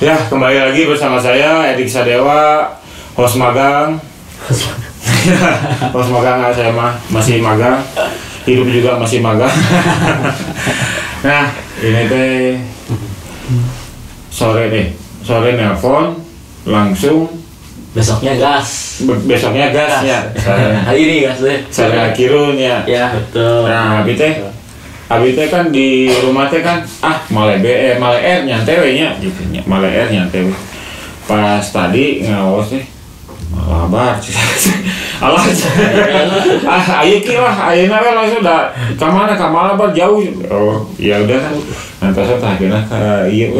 Ya, kembali lagi bersama saya Edik Sadewa, host magang. Host magang saya masih magang, hidup juga masih magang. Nah, ini teh sore nelpon langsung. Besoknya gas Ya. hari ini gas deh. Saya kirun ya. Ya betul. Nah, Abi teh kan di rumah teh kan male nyantai we nya gitu nya. Male nyantai we. Pas tadi ngaos teh malabar. Allah. Ayo ki lah, ayeuna we langsung da ka mana ka malabar jauh. Oh, ya udah kan. Nanti saya akhirnya ka ieu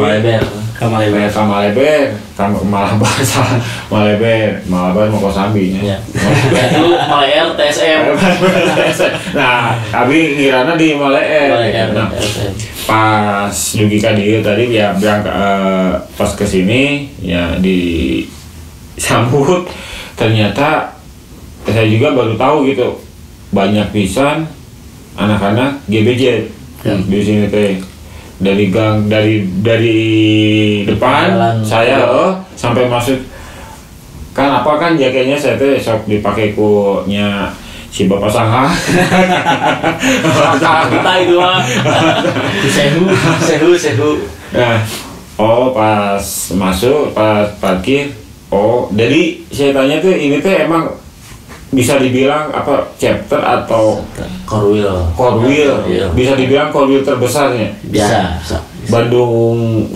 Malabar mau Kosambi nya. Itu Malabar TSM. Nah, abi ngirana di Malabar. Nah, pas dugi ka dieu tadi ya berangkat pas ke sini ya disambut, ternyata saya juga baru tahu gitu banyak pisan anak-anak GBJ di sini teh. Dari gang dari depan jalan, saya sampai masuk kan jaketnya saya teh sok dipakai ku nya si bapak sangha. Kita itu mah sehu. Nah, pas masuk pas parkir, jadi saya tanya tuh ini tuh emang bisa dibilang apa chapter atau Korwil bisa dibilang Korwil terbesarnya. Bisa. Bandung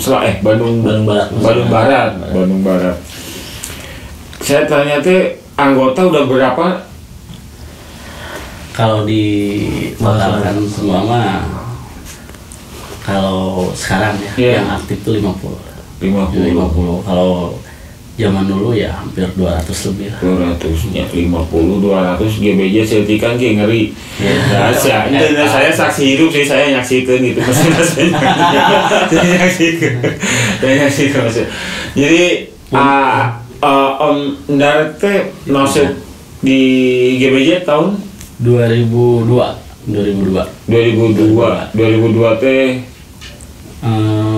Barat. Saya tanya tuh anggota udah berapa? Kalau di totalkan semua mah kalau sekarang ya yang aktif tuh 50. Kalau zaman dulu ya hampir 200 lebih lah. 200 GBJ sertikan ki ngeri. Ya, saya saksi hidup sih, saya nyaksikan gitu maksudnya. Saya nyaksikan maksudnya. Jadi Om Ndar teh masuk di GBJ tahun 2002 teh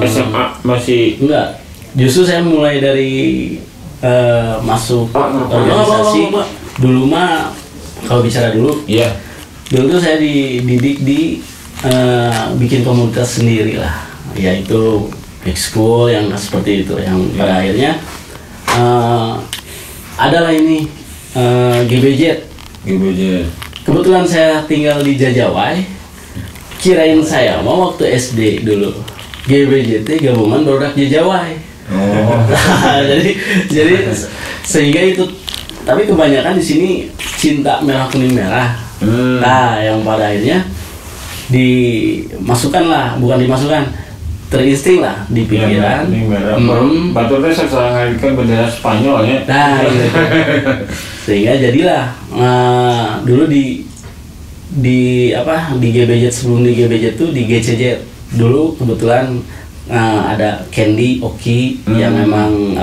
SMA masih enggak. Justru saya mulai dari masuk organisasi dulu mah kalau bicara dulu dulu tuh saya dididik di bikin komunitas sendiri lah, yaitu big school yang seperti itu yang pada akhirnya adalah ini GBJ. Kebetulan saya tinggal di Jajawai, kirain saya mau waktu SD dulu GBJ gabungan produk Jajawai. Jadi sehingga itu, tapi kebanyakan di sini cinta merah kuning merah. Nah, yang pada akhirnya terinsting lah di pikiran. Batur teh sarangan bendera Spanyol ya. Nah, gitu. Sehingga jadilah dulu di GBJ, sebelum di GBJ tuh di GCJ dulu kebetulan ada Candy, Oki yang memang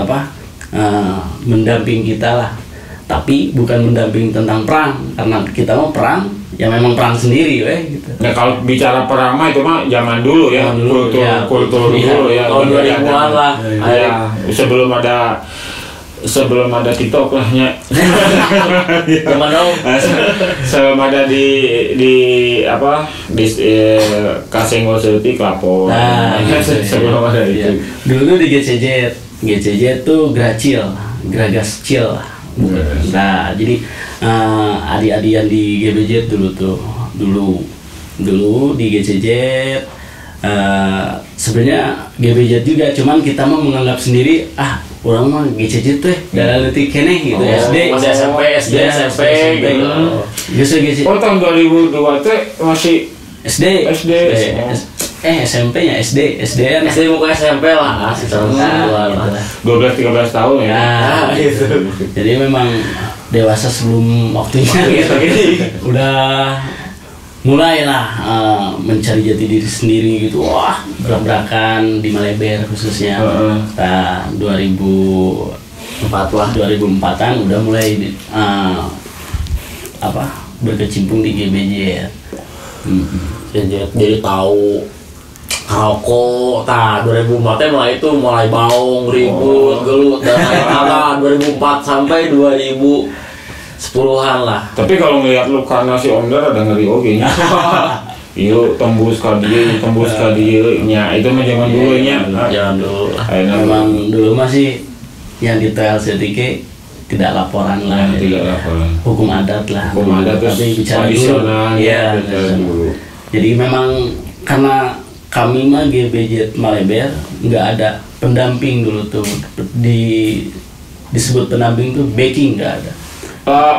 mendamping kita lah, tapi bukan mendamping tentang perang, karena kita mau perang ya memang perang sendiri gitu. Nah, kalau bicara perang mah itu mah zaman dulu ya, kultur dulu ya, tahun 2000-an lah. Sebelum ada TikTok lah nya. Zaman dong. Sebelum ada di Kasenggol Seutik lapor. Nah, sebelum ada itu. Dulu di GCJ tuh Gragas Cil. Nah, jadi adik-adian di GBJ dulu di GCJ sebenarnya GBJ juga, cuman kita mah menganggap sendiri orang mah GCJ teh dalam letik keneh gitu. SD SMP gitu. Justru GCJ. Tahun 2002 teh masih SD. SMP-nya SD muka SMP lah, sekitar 12-13 tahun ya. Nah, gitu. Jadi memang dewasa sebelum waktunya gitu. Udah mulailah mencari jati diri sendiri gitu. Wah, berak-berakan di Malabar khususnya. Nah, 2004-an udah mulai berkecimpung di GBJ. Jadi tahu Ngerokok, 2004 teh mulai baung, ribut, gelut, dan lain-lain. 2004 sampai 2010-an lah. Tapi kalau ngeliat lu karena si Omdar ada ngeri oge nya. Iyo tembus ka dieu nya. Itu mah zaman dulu nya. Jangan dulu lah. Memang dulu masih yang detail sedikit tidak laporan lah. Tidak laporan. Hukum adat lah. Hukum adat terus tapi bicara tradisional. Iya. Dulu. Jadi memang karena kami mah GBJ Maleber nggak ada pendamping dulu tuh, disebut pendamping tuh backing nggak ada.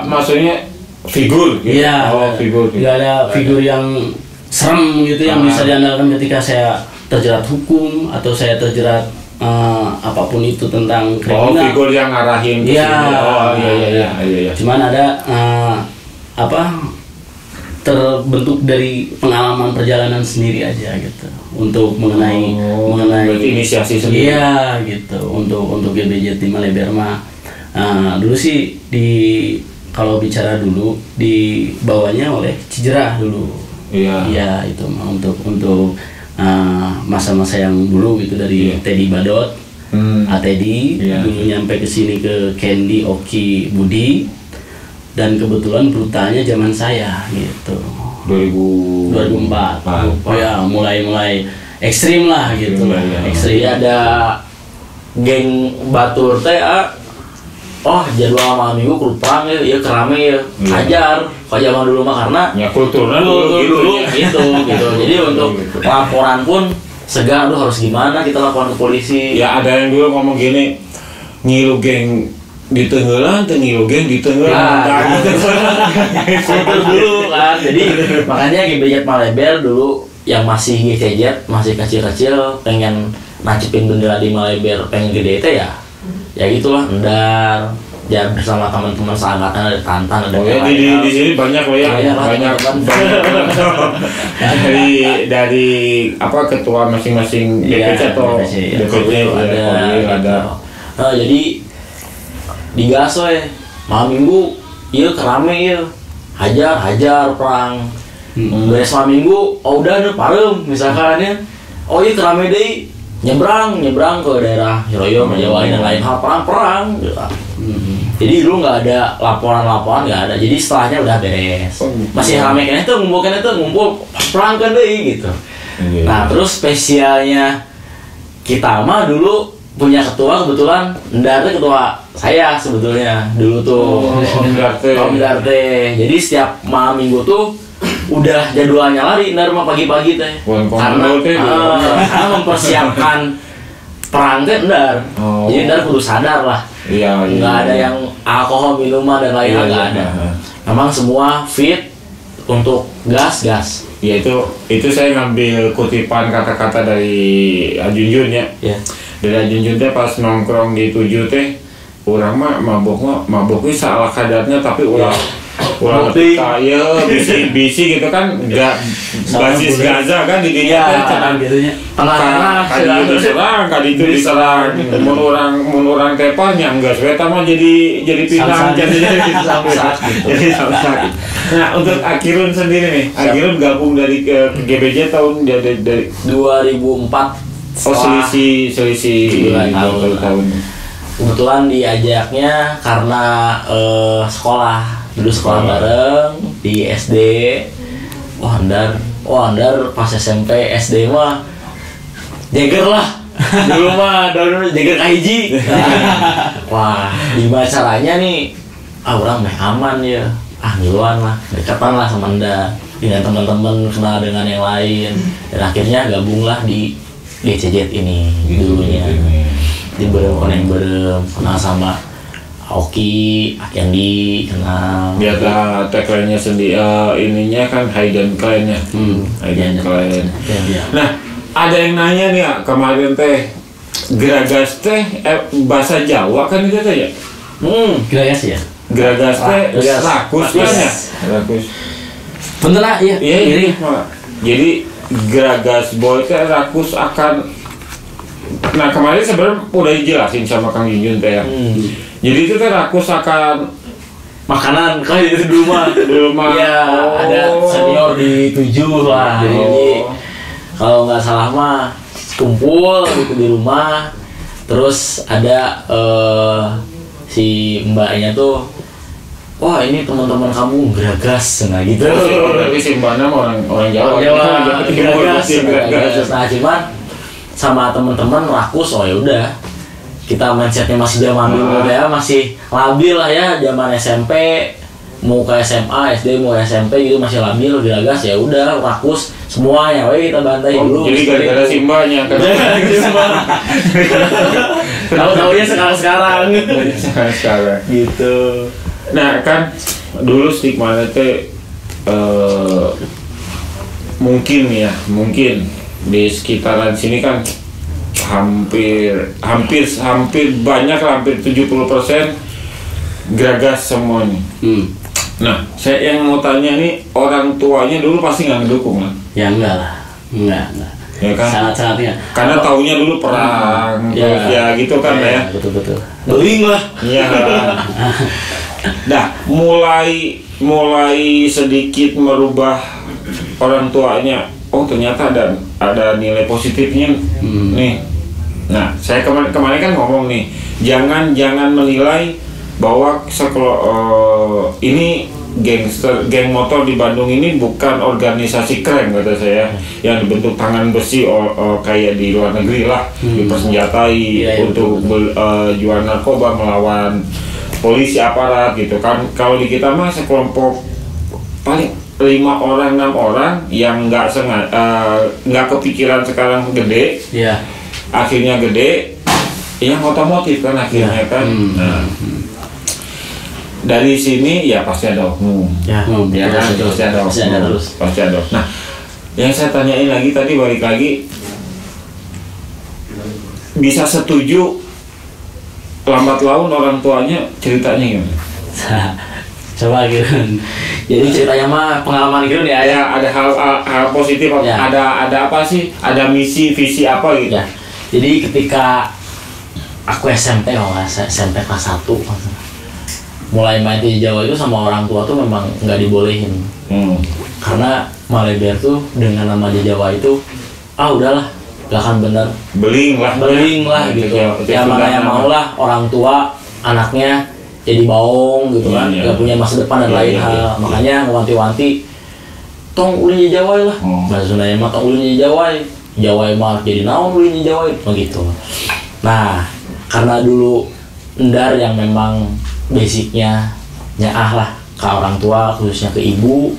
Maksudnya figur gitu? Iya. Figur. Nggak ada figur yang serem gitu yang bisa diandalkan ketika saya terjerat hukum atau saya terjerat apapun itu tentang kriminal. Figur yang ngarahin ke sini. Iya. Cuman ada terbentuk dari pengalaman perjalanan sendiri aja gitu untuk mengenai berarti inisiasi sendiri. Iya gitu untuk GBJ Tim Maleber mah dulu sih kalau bicara dulu dibawanya oleh Cijerah dulu. Iya itu mah untuk masa-masa yang dulu gitu dari Teddy Badot, Teddy dulu nyampe ke sini ke Candy, Oki, Budi. Dan kebetulan brutanya zaman saya gitu 2004. Oh ya mulai ekstrim lah gitu ekstrim. Ada geng batur teh jadwal malam minggu kurang ya kerame ya hajar kalau zaman dulu mah karena ya kulturnya dulu gitu. Jadi untuk laporan pun segan harus gimana kita laporan ke polisi. Ya ada yang dulu ngomong gini, ngilu geng di Tenggelan, ngilu geng di Tenggelan. Kultur dulu kan. Jadi makanya GBJ Maleber dulu yang masih GCJ masih kecil-kecil pengen nancipin bendera di Maleber pengen gede teh ya gitulah Endar ya bersama teman-teman seangkatan ada Tantan ada di sini banyak loh banyak dari apa ketua masing-masing DPC atau DPC ada. Nah, jadi digas malam minggu iya kerame ya hajar perang beres malam minggu udah parem misalkan ya iya kerame deh nyebrang ke daerah Hiroyo Jawa dan lain hal perang gitu. Jadi dulu nggak ada laporan nggak ada, jadi setelahnya udah beres masih rame kan itu ngumpul perang kan deh gitu. Nah terus spesialnya kita mah dulu punya ketua kebetulan Ndarte ketua saya sebetulnya dulu tuh Om Ndarte. Jadi setiap malam minggu tuh udah jadwalnya lari Ndar mah pagi-pagi teh karena mempersiapkan perang teh Ndar. Jadi Ndar kudu sadar lah nggak ada yang alkohol minuman dan lain-lain nggak ada. Memang semua fit untuk gas. Ya itu saya ngambil kutipan kata-kata dari Ajunjun ya. Dari Ajunjun teh pas nongkrong di 7 teh urang mah maboknya salah kadarnya tapi urang kaya bisi gitu kan enggak basis Gaza kan di dinya gitunya kali itu diserang mun urang tepanya enggak eta mah jadi pinang jadi samsak. Nah untuk Akirun sendiri nih Akirun gabung dari GBJ tahun dari 2004. Selisih 2 tahun. Kebetulan diajaknya karena sekolah bareng di SD. Andar pas SMP SD mah Jagger lah. Dulu mah Jagger kahiji. Wah, gimana caranya nih? Orang mah aman ya. Ngiluan lah, dekatan lah sama Anda dengan teman-teman, kenal dengan yang lain. Dan akhirnya gabunglah di GCJ ini dulunya. Di berem kenal sama Oki, Akendi, kenal. Dia tagline-nya sendiri ininya kan Hidden Clan ya. Hidden Clan. Nah, ada yang nanya nih kemarin teh Geragas teh bahasa Jawa kan itu teh ya? Geragas ya. Geragas teh rakus kan ya? Rakus. Bener lah, iya. Jadi Geragas boy teh rakus akan. Nah kemarin sebenarnya udah dijelasin sama Kang Junjun teh ya. Jadi itu teh rakus akan makanan kayak itu di rumah. Ya ada senior di 7 lah. Jadi kalau nggak salah mah kumpul gitu di rumah, terus ada si mbaknya tuh, wah ini teman-teman kamu Geragas, nah gitu. Tapi si mbaknya orang Jawa. Geragas. Nah cuman sama teman-teman rakus, oh ya udah, kita mindsetnya masih zaman dulu ya, masih labil lah ya, zaman SMP mau ke SMA, SD mau SMP gitu masih labil, Geragas ya udah rakus semuanya, kita bantai dulu. Jadi gara-gara si mbaknya kan. Tahu-tahunya sekarang gitu. Nah kan dulu stigma teh mungkin di sekitaran sini kan hampir banyak lah, hampir 70% Geragas semuanya. Nah, saya yang mau tanya nih, orang tuanya dulu pasti nggak ngedukung kan? Ya enggak lah, enggak. Ya kan? Sangat ya. Karena taunya dulu perang, terus ya gitu kan ya. Betul. Beling lah. Iya. Nah, mulai sedikit merubah orang tuanya. Oh ternyata ada nilai positifnya nih. Nah, saya kemarin kan ngomong nih, jangan menilai bahwa ini geng motor di Bandung ini bukan organisasi keren kata saya, yang dibentuk tangan besi kayak di luar negeri lah, dipersenjatai untuk jual narkoba melawan polisi aparat gitu kan. Kalau di kita mah sekelompok paling 5 orang 6 orang yang nggak kepikiran sekarang gede, akhirnya gede, yang otomotif kan akhirnya kan. Nah, dari sini ya pasti ada oknum, ya kan, pasti ada oknum. Nah, yang saya tanyain lagi tadi, balik lagi, bisa setuju lambat laun orang tuanya ceritanya gimana? Coba gitu. Jadi ceritanya mah pengalaman gitu ya. Ya ada hal positif, ada apa sih? Ada misi visi apa gitu? Ya. Jadi ketika aku SMP SMP kelas 1 mulai main di Jawa itu sama orang tua tuh memang nggak dibolehin. Karena Maleber tuh dengan nama di Jawa itu udahlah, gak akan bener. Beling lah gitu. Ya mana yang mau lah orang tua anaknya jadi baong gitu kan, gak punya masa depan dan lain hal. Makanya ngewanti-wanti, tong ulin di Jawa lah. Bahasa Sundanya mah tong ulin di Jawa mah jadi naon ulin di Jawa begitu. Nah, karena dulu Endar yang memang basicnya nyaah lah ke orang tua, khususnya ke ibu,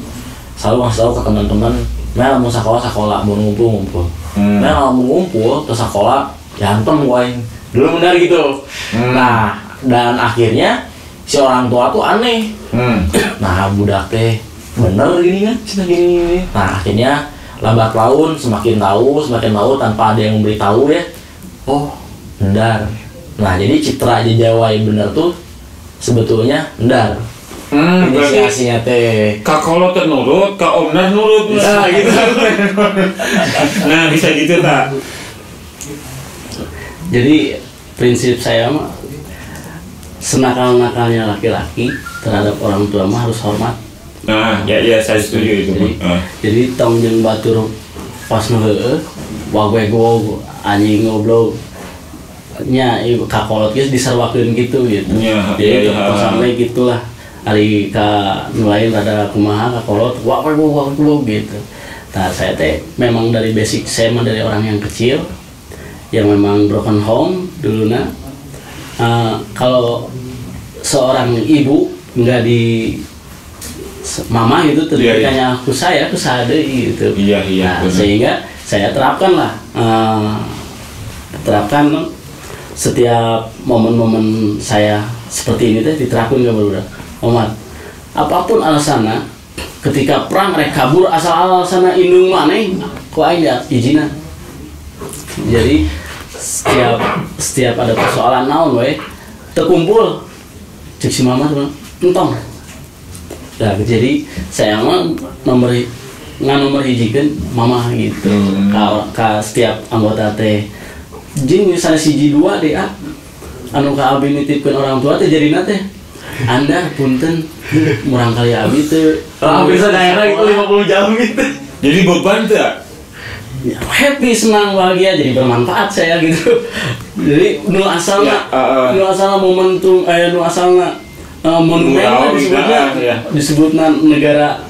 selalu ngasih tahu ke teman-teman, mel mau sekolah mau ngumpul. Mel mau ngumpul ke sekolah, jantem wae. Dulu benar gitu. Nah, dan akhirnya si orang tua tuh aneh. Nah, budak teh bener gini kan, cina gini. Nah, akhirnya lambat laun semakin tahu tanpa ada yang memberitahu ya. Oh, Endar. Nah, jadi citra di Jawa yang bener tuh sebetulnya Endar. Inisiasinya teh Kakolo nurut, Kak Omnar nurut. Nah, gitu. Nah, bisa gitu tak? Jadi prinsip saya mah senakal-nakalnya laki-laki terhadap orang tua mah harus hormat. Nah, ya saya setuju itu. Jadi tong jeung batur pas nu heueuh, wagwego anjing ngobrol nya kakolot geus diserwakeun gitu. Jadi sampai gitulah. Ari ka nu lain rada kumaha kakolot wagwego gitu. Nah, saya teh memang dari basic saya mah dari orang yang kecil yang memang broken home duluna. Kalau seorang ibu nggak di mama gitu terkanya aku saya gitu. Nah, sehingga saya terapkan setiap momen-momen saya seperti ini teh diterapkan ke barudak. Omat, apapun alasannya, ketika perang rek kabur asal alasannya indung maneh ku aing izina. Jadi setiap ada persoalan naon we terkumpul cek si mama tuh entong. Nah, jadi saya mah nomor hijikeun mama gitu. Ka setiap anggota teh jeung misalnya siji dua deh anu ka abi nitipkeun orang tua teh jarina teh Anda punten murang kali abi teh bisa daerah itu 50 jam gitu. Jadi beban tuh happy, senang, bahagia, jadi bermanfaat saya gitu. Jadi nu asalna momentum nu asalna monumen disebutnya negara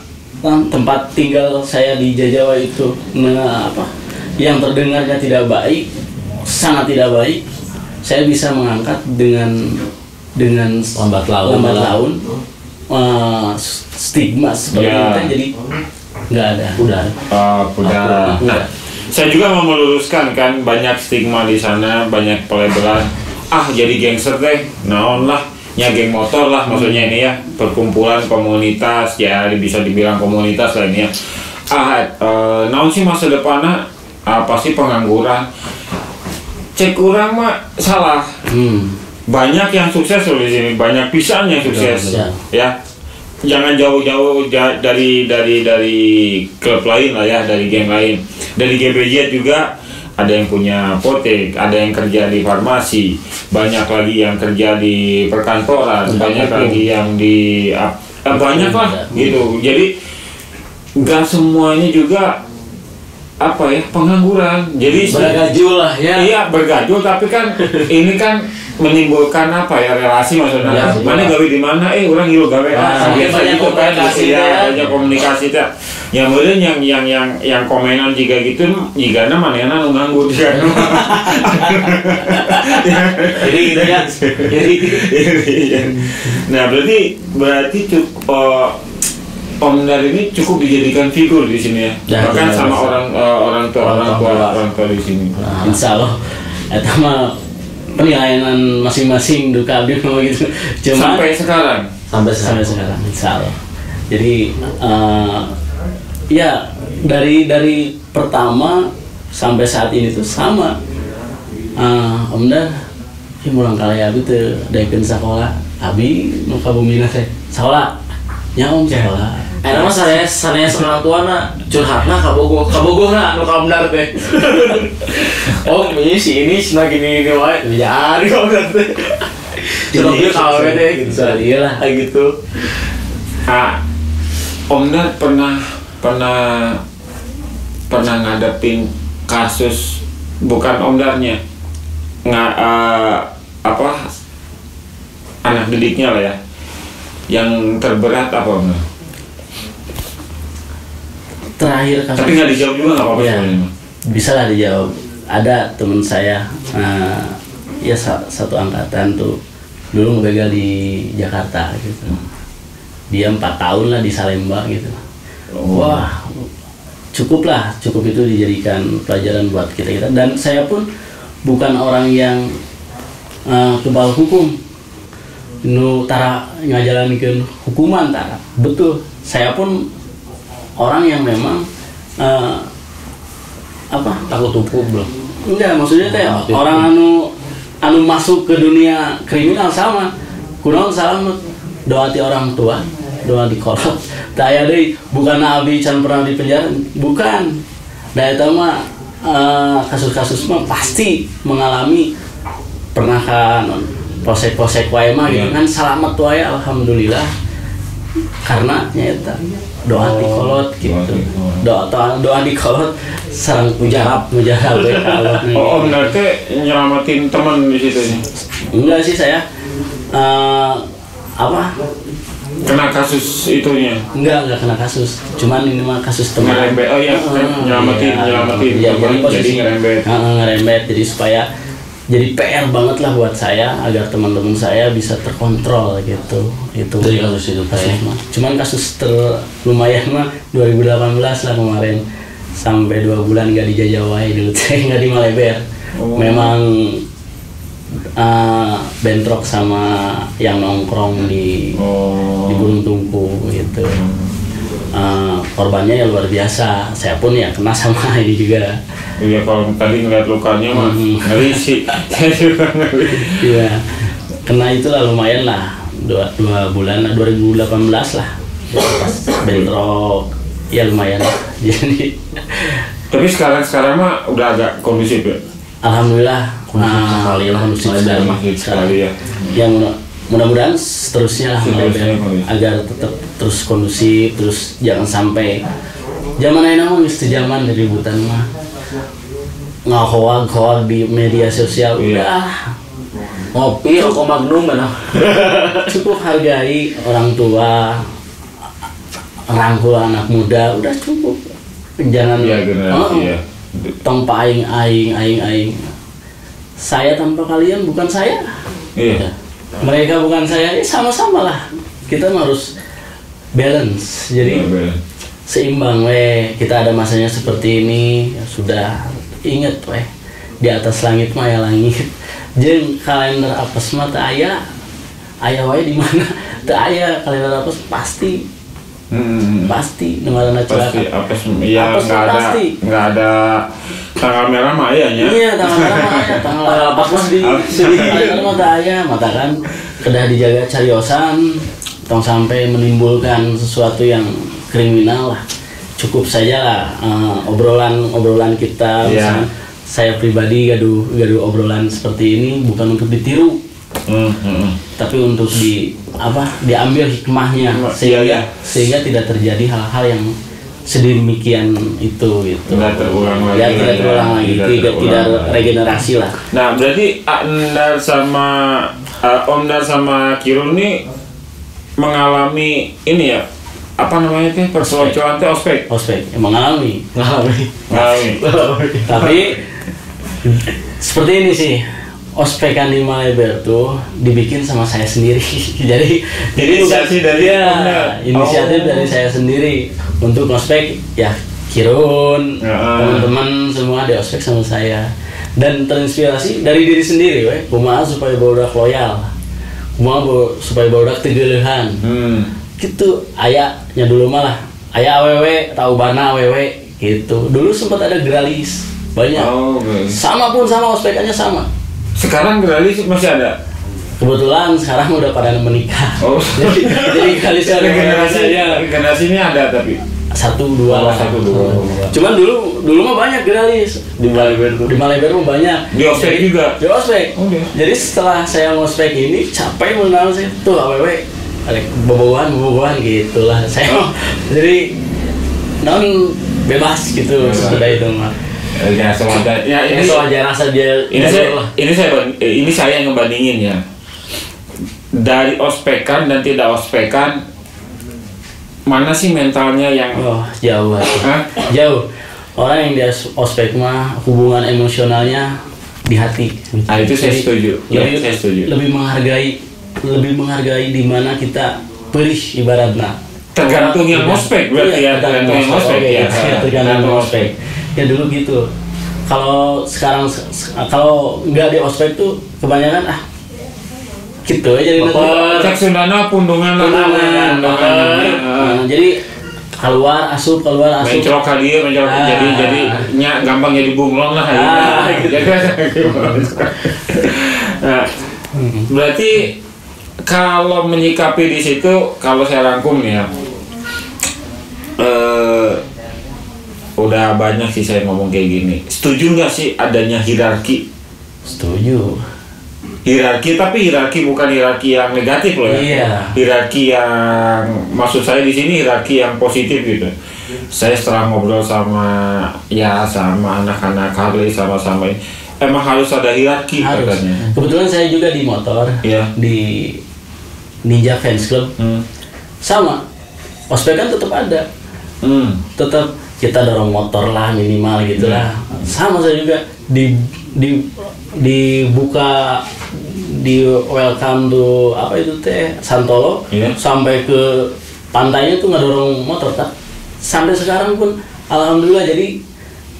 tempat tinggal saya di Jajawa itu yang terdengarnya tidak baik, sangat tidak baik. Saya bisa mengangkat dengan lambat laun stigma seperti itu jadi nggak ada. Udah. Nah, saya juga mau meluruskan kan banyak stigma di sana, banyak pelebelan. Jadi gangster teh, naon lah, nya geng motor lah maksudnya ini ya, perkumpulan komunitas ya bisa dibilang komunitas lah ini ya. Naon sih masa depannya? Pasti pengangguran. Cek kurang mah salah. Banyak yang sukses loh di sini, banyak pisan yang sukses ya. Jangan jauh-jauh dari klub lain lah ya, dari geng lain. Dari GBJ juga ada yang punya apotek, ada yang kerja di farmasi, banyak lagi yang kerja di perkantoran, banyak lagi yang di banyak lah gitu. Jadi nggak semuanya juga pengangguran. Jadi bergajul lah ya. Iya, bergajul, tapi kan ini kan menimbulkan relasi maksudnya. Mana gawe di mana? Orang hidup gawe biasa gitu kan, banyak komunikasi teh. Yang meureun yang komenan jika gitu jigana manehna nu nganggur kan. Jadi gitu ya. Nah, berarti Om Dar ini cukup dijadikan figur di sini ya. Bahkan sama orang tua di sini. Insya Allah, itu mah penilaian masing-masing duka abdi gitu. Cuma sampai sekarang, insya Allah. Jadi ya dari pertama sampai saat ini tuh sama. Om Dar, mulang kali abdi tuh daekeun sakola, abdi nu kabumina teh sakola, nya Om sakola. Mah saya orang tua curhatna kabogohna nu ka Om Dar teh. Ini cenah gini wae, jadi Om Dar teh. Curhat dia kawe teh gitu. Iyalah kayak gitu. Om Dar pernah ngadepin kasus, bukan Om Darnya, anak didiknya lah ya, yang terberat apa enggak? Terakhir kasus. Tapi nggak dijawab juga nggak apa-apa ya, bisa lah dijawab. Ada teman saya, ya satu angkatan tuh dulu ngebegal di Jakarta gitu. Dia 4 tahun lah di Salemba gitu. Wah, cukup itu dijadikan pelajaran buat kita. Dan saya pun bukan orang yang kebal hukum. Tara ngajalankeun hukuman tara. Betul. Saya pun orang yang memang takut hukum belum? Enggak, maksudnya teh orang anu masuk ke dunia kriminal sama kunaon salamet doa ti orang tua, doa di kolot. Tah aya deui bukan abi can pernah di penjara, bukan. Da eta mah kasus-kasus mah pasti mengalami pernah kan posek-posek wae mah gitu kan, salamet wae alhamdulillah. Karena nyata doa di kolot gitu, doa di kolot sareng mujarab we Allah. Om Dar teh nyelamatin teman di situ nih. Enggak sih saya kena kasus itunya. Enggak kena kasus, cuman ini mah kasus teman. Ngerembet, nyelamatin jadi ngerembet, jadi supaya jadi PR banget lah buat saya agar teman-teman saya bisa terkontrol gitu. Itu dari kasus itu mah. Cuman kasus lumayan mah 2018 lah kemarin, sampai 2 bulan nggak dijajawai dulu saya nggak di Maleber. Memang bentrok sama yang nongkrong di Gunung Tungku gitu. Korbannya ya luar biasa. Saya pun ya kena sama ini juga. Iya, kalau tadi ngeliat lukanya mah ngeri sih. Saya juga ngeri. Iya, kena itulah lumayan lah 2 bulan 2018 lah. Pas bentrok ya lumayan lah. Jadi tapi sekarang mah udah agak kondusif ya. Alhamdulillah kondusif sekali ya. Yang mudah-mudahan seterusnya lah agar tetap terus kondusif, terus jangan sampai zaman enak mah geus teu zaman ributan mah. ngehoag di media sosial. Udah ngopi rokok Magnum mana. Cukup hargai orang tua, rangkul anak muda, udah cukup. Jangan tong aing. Saya tanpa kalian bukan saya. Iya. Mereka bukan saya, sama-sama lah. Kita harus balance. Jadi seimbang kita ada masanya seperti ini, ya sudah inget di atas langit mah ya langit. Jeung kalender apes mah teu aya wae di mana teu aya kalender apes pasti ngaranna celaka. Pasti apes ya enggak ada tanggal merah mah aya nya. Iya, tanggal merah mah aya, tanggal apes di kalender mah teu aya, mata kan kedah dijaga cariosan tong sampai menimbulkan sesuatu yang kriminal lah. Cukup saja lah obrolan kita. Misalnya, saya pribadi gaduh obrolan seperti ini bukan untuk ditiru, tapi untuk diambil hikmahnya sehingga tidak terjadi hal-hal yang sedemikian itu gitu. Tidak terulang lagi. Tidak regenerasi lah. Nah, berarti Om Dar sama Kirun ini mengalami ini ya, apa namanya teh, perseloncoan teh ospek mengalami. Tapi seperti ini sih, ospekan di Malabar tuh dibikin sama saya sendiri. jadi inisiasi dari inisiatif dari saya sendiri untuk ospek ya. Kirun, teman-teman semua di ospek sama saya, dan terinspirasi dari diri sendiri kumaha supaya barudak loyal, kumaha supaya barudak tegeulehan. Gitu ayahnya dulu malah ayah awewe tahu bana awewe gitu. Dulu sempat ada geralis banyak. Sama ospekannya sama. Sekarang geralis masih ada. Kebetulan sekarang udah pada menikah. Jadi geralis generasinya ada tapi 1-2 lah. Cuman dulu mah banyak geralis di Malabar mah banyak. Di ospek juga. Di ospek. Jadi setelah saya ngospek ini capek mengenal sih tuh awewe bobogohan gitulah saya. Jadi non bebas gitu sudah itu mah. Ya sewajarnya ini rasa dia ini saya yang ngebandingin ya. Dari ospekan dan tidak ospekan, mana sih mentalnya yang jauh jauh. Orang yang di ospek mah hubungan emosionalnya di hati. Itu saya setuju. Lebih menghargai di mana kita perih ibaratnya. Tergantung yang ospek berarti ya. Tergantung yang ospek ya. Tergantung ospek. Ya dulu gitu. Kalau sekarang kalau nggak di ospek tuh kebanyakan gitu aja jadi cek Sundana pundungan. Jadi keluar asup mencolok kali jadi gampang jadi bunglon lah. Berarti kalau menyikapi di situ, kalau saya rangkum nih ya, udah banyak sih saya ngomong kayak gini. Setuju nggak sih adanya hierarki? Setuju. Hierarki, tapi hierarki bukan hierarki yang negatif loh ya. Iya. Hierarki yang maksud saya di sini hierarki yang positif gitu. Saya setelah ngobrol sama anak-anak Harley sama-sama ini, emang harus ada hierarki katanya. Kebetulan saya juga di motor, di Ninja Fans Club, sama. Ospek kan tetap ada, tetap kita dorong motor lah minimal gitulah. Sama saya juga dibuka di welcome to apa itu teh Santolo, sampai ke pantainya tuh ngedorong motor kan. Sampai sekarang pun alhamdulillah jadi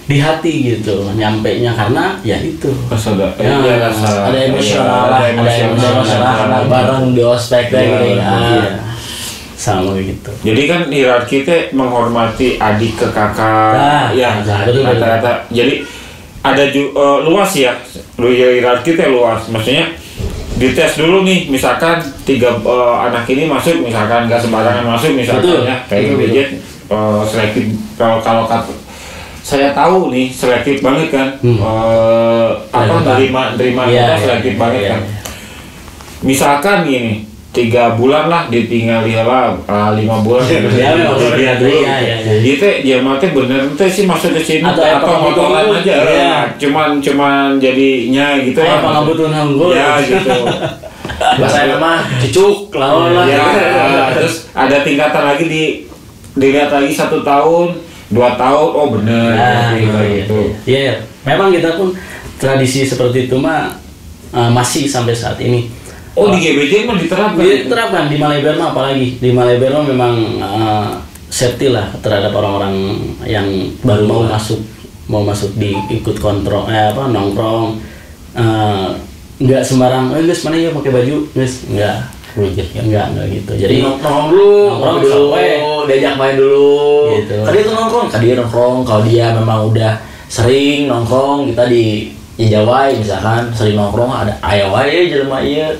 di hati gitu nyampenya karena ya itu ada emosional lah bareng di ospek gitu sama gitu. Jadi kan hierarki itu menghormati adik ke kakak rata-rata. Jadi ada luas ya, hierarki itu luas, maksudnya dites dulu nih, misalkan 3 anak ini masuk, misalkan nggak sembarangan masuk misalkan ya kayak gadget selektif. Kalau saya tahu nih selektif banget kan, nerima selektif banget kan. Misalkan gini, 3 bulan lah ditinggal lah 5 bulan Ya, memang dia dulu. ya. Gitu ya mati bener teh sih masuk ke sini atau motoran aja ya. cuman jadinya gitu Kayak pengabutuhan unggul. ya gitu. Bahasa nama cucuk lawan lah. Ya, terus ada tingkatan lagi dilihat lagi 1 tahun, 2 tahun, oh bener gitu. Iya, memang kita pun tradisi seperti itu mah masih sampai saat ini. Oh di GBJ mah diterapkan? Diterapkan di Malabar mah apalagi di Malabar mah memang safety lah terhadap orang-orang yang baru mau masuk di ikut kontrol nongkrong. Nggak sembarang, guys mana ya pakai baju, guys enggak gitu. Jadi nongkrong dulu, diajak main dulu. Gitu. Dia nongkrong, kalau dia memang udah sering nongkrong, kita di Jawai misalkan sering nongkrong ada ayo wae jelema ieu.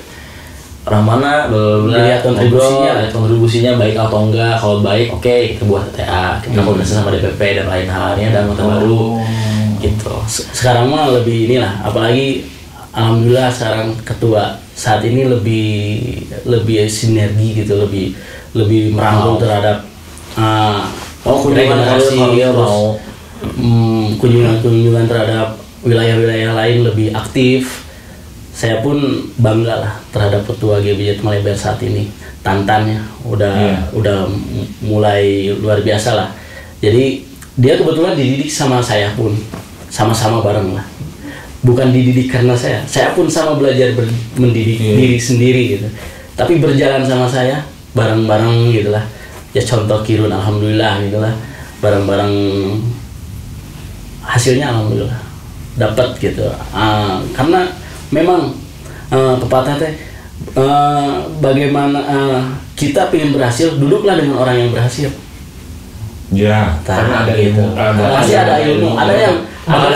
Orang mana lihat kontribusinya baik atau enggak. Kalau baik oke, kita buat TTA, kita koordinasi sama DPP dan lain halnya dan anggota baru gitu. Sekarang mah lebih inilah, apalagi alhamdulillah sekarang ketua saat ini lebih sinergi gitu, lebih merangkul terhadap kunjungan terhadap wilayah-wilayah lain lebih aktif. Saya pun bangga lah terhadap ketua GBJ Malabar saat ini. Tantannya udah mulai luar biasa lah. Jadi dia kebetulan dididik sama saya pun, sama-sama bareng lah. Bukan dididik karena saya pun sama belajar mendidik diri sendiri gitu. Tapi berjalan sama saya bareng-bareng gitulah. Ya contoh Kirun alhamdulillah gitulah. Bareng-bareng hasilnya alhamdulillah dapat gitu. Karena memang pepatah teh bagaimana kita ingin berhasil, duduklah dengan orang yang berhasil. Ya, karena ada ilmu. Pasti ada ilmu, ada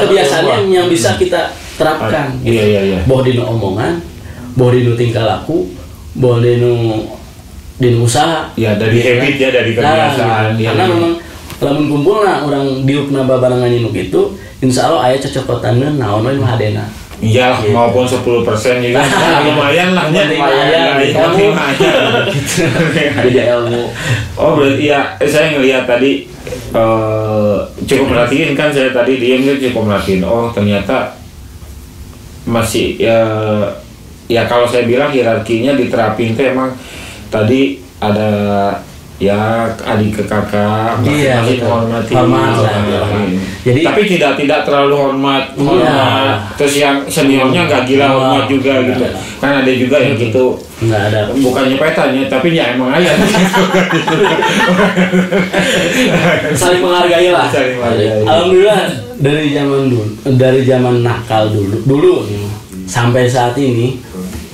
kebiasaan yang bisa kita terapkan. Iya. Boh dino omongan, boh dino tingkah laku, boh dino usaha. Ya dari habit ya, dari kebiasaan. Karena memang lamun kumpul lah orang diupna babarangan inuk itu, insya Allah ayah cocokotannya naon we mah hadena. Iya, gitu. Maupun 10% juga lumayan lah. Lumayan. Beda ilmu. Oh berarti ya, saya ngelihat tadi cukup merhatiin kan, saya tadi diam cukup merhatiin. Oh ternyata masih ya kalau saya bilang hierarkinya diterapin tuh emang tadi ada ya adik ke kakak masih menghormati. Jadi tapi tidak terlalu hormat. Terus yang seniornya nggak gila hormat juga gitu. Kan ada juga yang gitu. Nggak ada. Bukannya petanya, tapi ya emang ayah. Saling menghargai lah. Alhamdulillah dari zaman nakal dulu sampai saat ini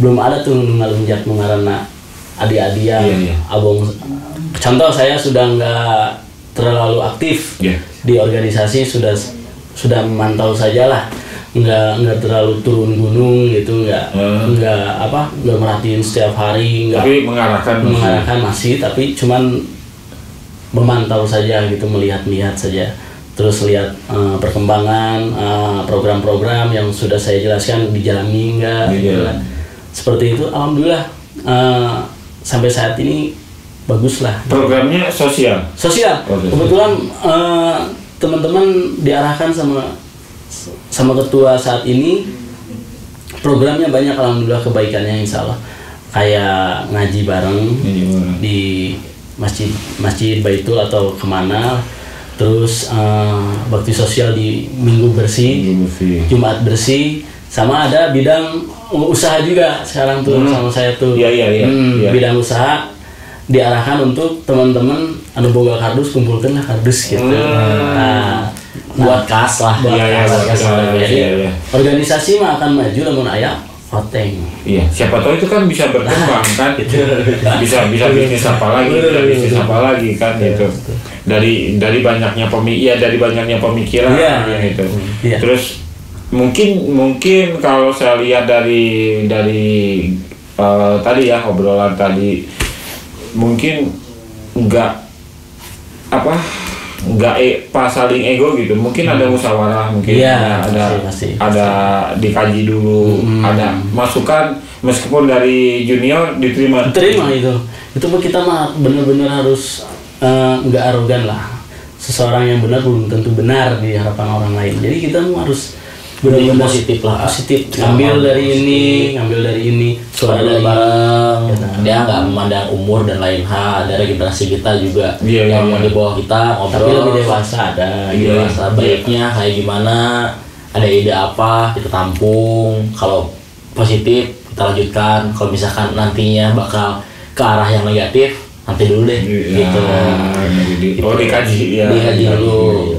belum ada tuh ngalunjak mengarana adik-adian abong. Contoh saya sudah nggak terlalu aktif di organisasi, sudah memantau sajalah, nggak terlalu turun gunung gitu, nggak merhatiin setiap hari, tapi mengarahkan masih, tapi cuman memantau saja gitu, melihat saja, terus lihat perkembangan program-program yang sudah saya jelaskan dijalani enggak, gitu kan. Seperti itu, alhamdulillah sampai saat ini bagus lah. Programnya sosial. Kebetulan teman-teman diarahkan sama ketua saat ini, programnya banyak alhamdulillah, kebaikannya insya Allah. Kayak ngaji bareng di masjid Baitul atau kemana, terus bakti sosial di Minggu bersih, Jumat bersih, sama ada bidang usaha juga sekarang tuh sama saya tuh. Bidang usaha diarahkan untuk teman-teman anu boga kardus, kumpulkanlah kardus gitu. Buat kas lah. Jadi organisasi mah akan maju lamun aya voting. Iya, siapa tahu itu kan bisa berkembang kan. Bisa bisnis apa lagi kan gitu. Dari banyaknya pemikiran gitu. Terus mungkin kalau saya lihat dari tadi ya obrolan tadi, mungkin enggak nggak pas saling ego gitu, mungkin ada musyawarah, mungkin pasti. ada dikaji dulu, ada masukan meskipun dari junior diterima itu pun kita mah benar-benar harus nggak arogan lah. Seseorang yang benar belum tentu benar di hadapan orang lain, jadi kita harus benar-benar positif lah, ngambil dari ini suara dari bareng gitu. Dia nggak memandang umur dan lain hal. Dari generasi kita juga yang mau di bawah kita ngobrol, tapi lebih dewasa dewasa baiknya kayak gimana, ada ide apa kita tampung, kalau positif kita lanjutkan, kalau misalkan nantinya bakal ke arah yang negatif nanti dulu deh gitu. Dikaji dulu.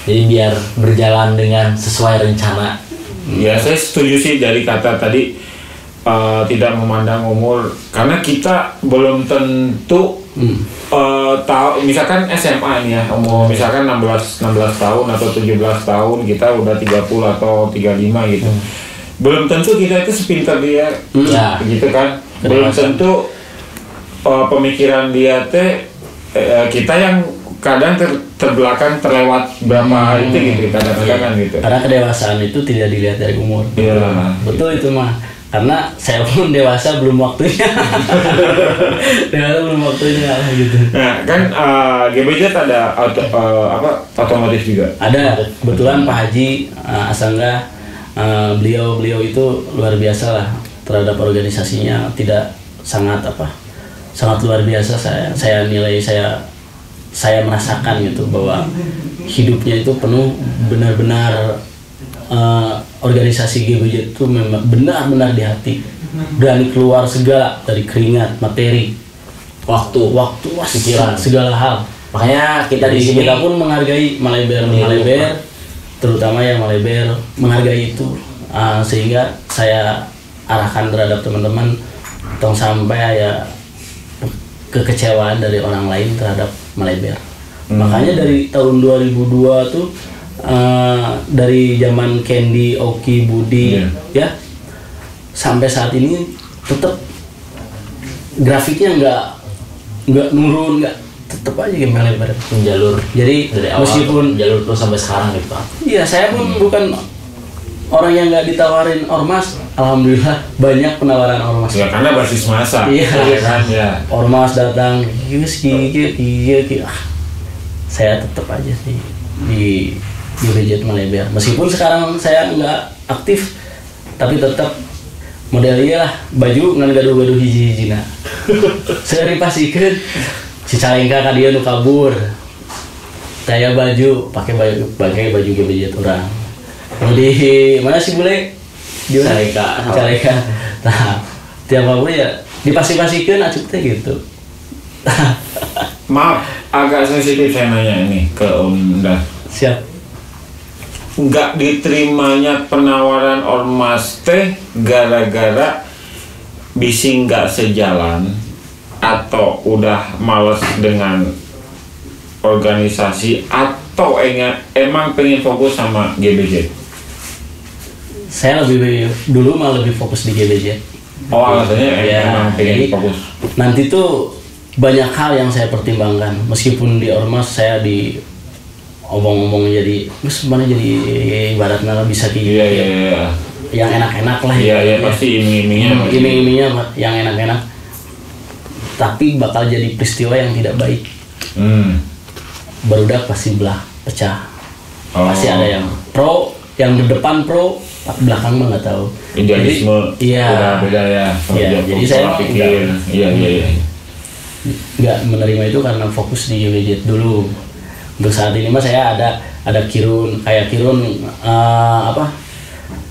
Jadi biar berjalan dengan sesuai rencana. Ya saya setuju sih dari kata tadi tidak memandang umur, karena kita belum tentu tahu. Misalkan SMA nih ya, umur misalkan 16 tahun atau 17 tahun, kita udah 30 atau 35 gitu. Belum tentu kita itu sepintar dia, gitu kan. Belum tentu pemikiran dia kita yang kadang terbelakang, terlewat berapa itu gitu, kadang-kadang kan gitu. Karena kedewasaan itu tidak dilihat dari umur. Iya. Betul itu mah. Karena saya pun dewasa belum waktunya. Gitu. Nah kan GBJ ada otomotif juga. Ada, kebetulan Pak Haji Asangga, beliau itu luar biasa lah terhadap organisasinya, tidak sangat luar biasa. Saya nilai, saya merasakan gitu bahwa hidupnya itu penuh benar-benar organisasi GBJ itu memang benar-benar di hati, berani keluar segala dari keringat, materi, waktu, pikiran, segala hal. Makanya kita di sini kita pun menghargai Maleber, terutama yang Maleber menghargai itu, sehingga saya arahkan terhadap teman-teman tong sampai ya kekecewaan dari orang lain terhadap Maleber. Makanya dari tahun 2002 tuh dari zaman Candy, Oki, Budi ya sampai saat ini tetap grafiknya nggak nurun, tetap aja game Maleber jalur. Jadi dari awal meskipun jalur terus sampai sekarang gitu Pak. Iya, saya pun bukan orang yang nggak ditawarin ormas. Alhamdulillah banyak penawaran ormas. Ya karena basis masa. Iya kan ya. Ormas datang, saya tetap aja sih di GBJ Maleber. Meskipun sekarang saya nggak aktif, tapi tetap modelnya lah baju ngan gaduh-gaduh hiji-hijina. Saya ripasikeun Cicalengka ka dieu nu kabur. Saya pakai baju GBJ orang. Di mana sih bule? Di Cicalengka. Nah, tiap kabur ya dipasi-pasikeun acup teh gitu. Maaf, agak sensitif saya nanya ini ke Om Dah. Siap. Nggak diterimanya penawaran ormas teh gara-gara bisi nggak sejalan atau udah males dengan organisasi atau emang pengen fokus sama GBJ? Saya dulu lebih fokus di GBJ. Oh alasannya emang pengen fokus. Nanti tuh banyak hal yang saya pertimbangkan, meskipun di ormas saya di omong-omong jadi mana jadi ibaratnya bisa yang enak-enak lah pasti iming-imingnya yang enak-enak, tapi bakal jadi peristiwa yang tidak baik. Barudak pasti pecah. Pasti ada yang pro, yang di depan pro, belakang mah nggak tahu. Idealisme beda ya. Jadi saya pikir nggak menerima itu karena fokus di GBJ dulu. Untuk saat ini mah saya ada Kirun, kayak Kirun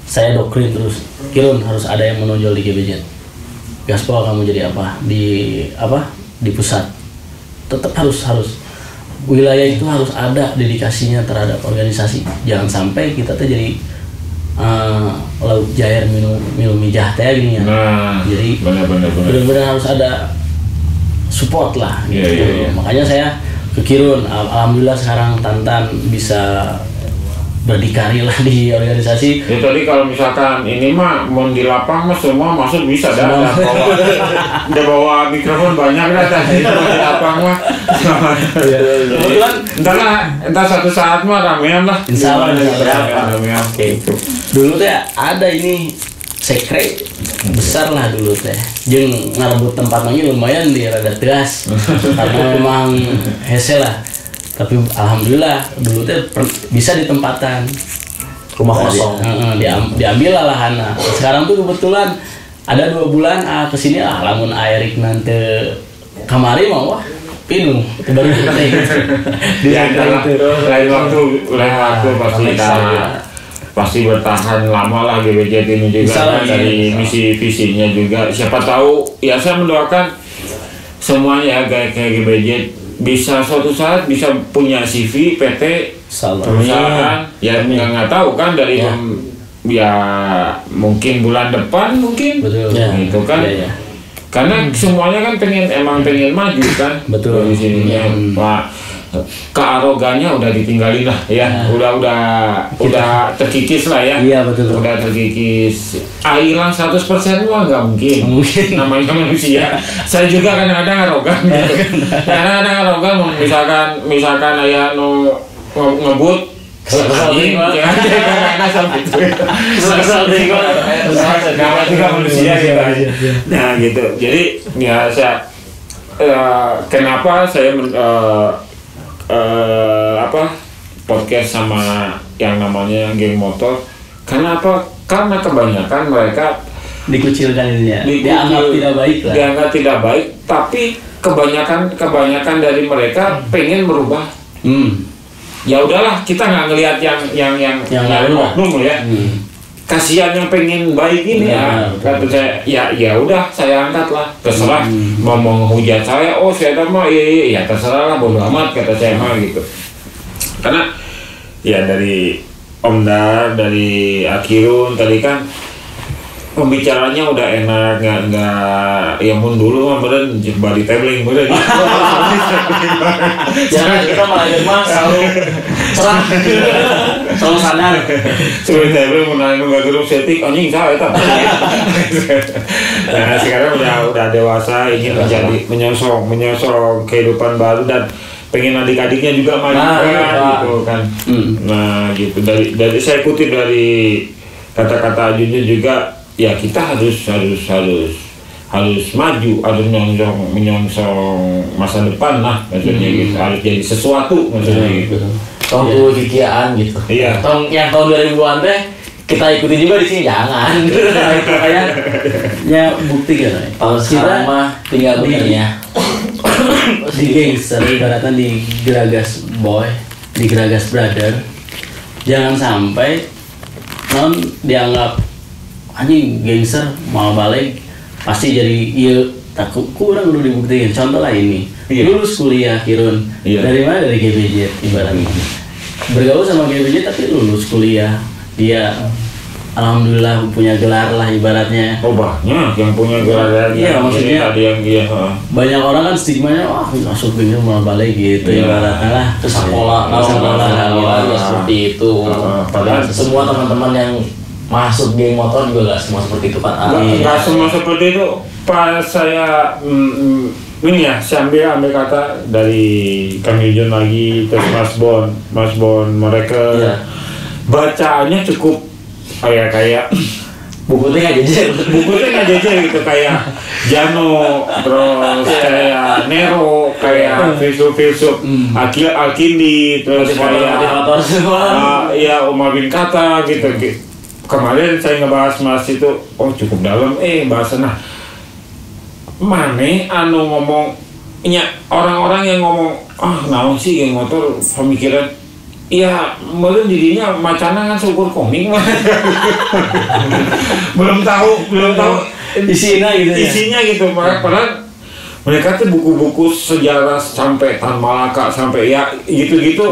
saya doktrin terus, Kirun harus ada yang menonjol di GBJ. Gaspol kamu jadi apa di pusat, tetap harus wilayah itu harus ada dedikasinya terhadap organisasi. Jangan sampai kita tuh jadi laut jair minum mijah teh gini ya. Jadi benar-benar harus ada support lah gitu. Makanya saya ke Kirun, alhamdulillah sekarang Tantan bisa berdikari lah di organisasi. Ya tadi kalau misalkan ini mah mau di lapang mah semua masuk bisa dah. Udah bawa mikrofon banyak dah tadi di lapang mah. Entah suatu saat mah ramean lah. Insya Allah ramean. Gitu. Dulu teh ada ini sekre besar lah dulu teh. Jeung ngarebut tempat lagi lumayan di rada teras. Karena memang hese lah. Tapi alhamdulillah dulu teh bisa ditempatan rumah kosong. Diambil lah lahanna. Sekarang tuh kebetulan ada 2 bulan kesini lamun Airik nanti kamari mau wah pinu baru lain waktu pasti bertahan lama lah GBJ ini juga kan, dari misi visinya juga. Siapa tahu ya saya mendoakan semuanya kayak GBJ bisa suatu saat bisa punya CV PT perusahaan ya nggak tahu kan dari ya mungkin bulan depan mungkin betul gitu kan karena semuanya kan pengen maju kan betul di sini Pak. Kearogannya udah ditinggalin lah ya, udah terkikis lah ya. Iya betul. Udah terkikis. Hilang 100% mah nggak mungkin. Namanya manusia. Saya juga kadang-kadang arogan. Kadang-kadang arogan, misalkan ayah ngebut. Anjing, jangan sampai itu. Nah, juga manusia gitu. Nah gitu. Jadi ya saya kenapa saya podcast sama yang namanya geng motor karena apa? Karena kebanyakan mereka dikucilkan ininya, dianggap tidak baik lah. Dianggap tidak baik, tapi kebanyakan dari mereka pengen berubah. Ya udahlah, kita nggak ngelihat yang oknum ya. Kasihan yang pengen baik ini kata saya ya udah saya angkat lah terserah mau menghujat saya saya mah iya terserah lah bodo amat kata saya mah gitu karena ya dari Om Dar dari Akirun tadi kan pembicaranya udah enak nggak ya mun dulu mah beren bali tabling beren jangan kita malah mas selalu cerah selalu sadar sebenarnya tabling mau nanya nggak terus setik anjing saya tak nah sekarang udah dewasa ingin menyongsong kehidupan baru dan pengen adik-adiknya juga maju gitu kan nah gitu dari saya kutip dari kata-kata Junjun juga ya kita harus maju, harus menyongsong masa depan lah maksudnya gitu, harus jadi sesuatu maksudnya gitu. Tahun kikiaan gitu. Iya. Yang tahun 2000-an teh kita ikuti juga di sini jangan. Itu kayaknya bukti kan. Kalau sekarang mah tinggal benernya. Di gangster ibaratnya di Geragas Boy, di Geragas Brother. Jangan sampai non dianggap anjing gangster mau balik pasti jadi iya takut kurang dulu dibuktiin. Contoh lah ini lulus kuliah Kirun dari mana, dari GBJ ibaratnya bergaul sama GBJ tapi lulus kuliah dia alhamdulillah punya gelar lah ibaratnya. Oh banyak yang punya gelar. Iya maksudnya ada yang banyak orang kan stigmanya wah masuk gangster mau balik gitu ibaratnya lah ke sekolah seperti itu. Padahal semua teman-teman yang masuk geng motor juga gak semua seperti itu kan? Gak semua seperti itu. Pas saya ini ya, saya ambil kata dari Kang Yujun lagi terus Mas Bon mereka bacaannya cukup kayak bukunya nggak jejer gitu kayak Jano terus kayak Nero kayak filsuf Alkindi terus kayak ya Umar bin Khattab gitu. Kemarin saya ngebahas Mas itu, cukup dalam, bahasanya mana anu ngomong, orang-orang yang ngomong, naon sih geng motor pemikiran, iya, mungkin dirinya macana kan syukur komik mah, belum tahu isinya gitu, padahal mereka tuh buku-buku sejarah sampai Tan Malaka sampai ya gitu-gitu.